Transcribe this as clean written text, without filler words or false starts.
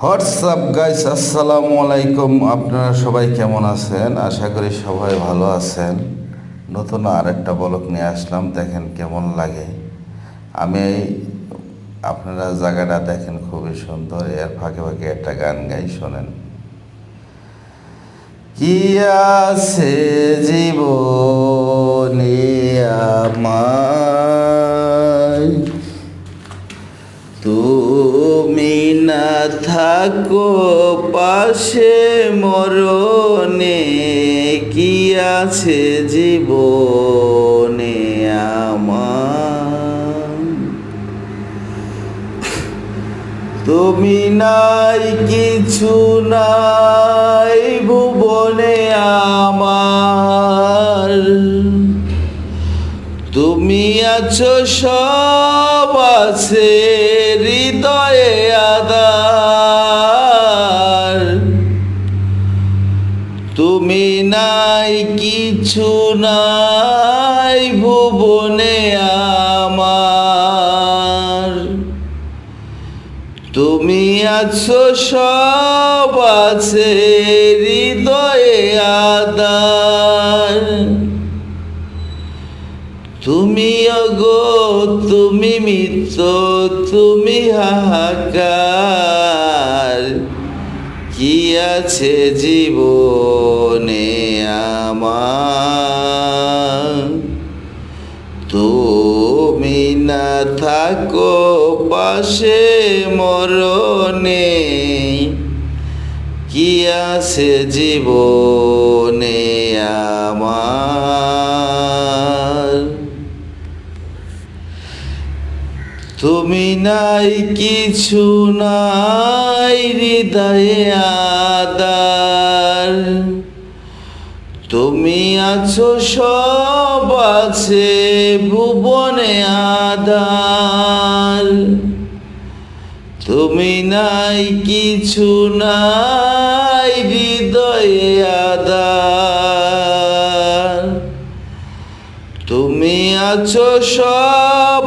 WhatsApp guys, আসসালামু আলাইকুম। আপনারা সবাই কেমন আছেন? আশা করি সবাই ভালো আছেন। নতুন আরেকটা ব্লগ নিয়ে আসলাম, দেখেন কেমন লাগে। আমি আপনারা জায়গাটা দেখেন, খুবই সুন্দর। এর ফাঁকে ফাঁকে একটা গান গাই, শোনেন। কি আছে জীবনে আমার, তুমি না থাকো পাশে মরণে। কি আছে জীবনে আমার, তুমি নাই, কিছু নাই ভুবনে আমার। তুমি আছো, সব আছে হৃদয়ে আধার। তুমি নাই, কিছু নাই ভুবনে আমার। তুমি আছো, সব আছে হৃদয়ে আধার। তুমি অগো, তুমি মিত্র, তুমি হাহাকার। কি আছে জীবনে আমার, তুমি না থাকো পাশে মরণে। কি আছে জীবনে আমার, তুমি নাই, কিছু নাই হৃদয়ে আধার। তুমি আছো, সব আছে ভুবনে আধার। তুমি নাই, কিছু নাই হৃদয়ে আধার। তুমি আছো, সব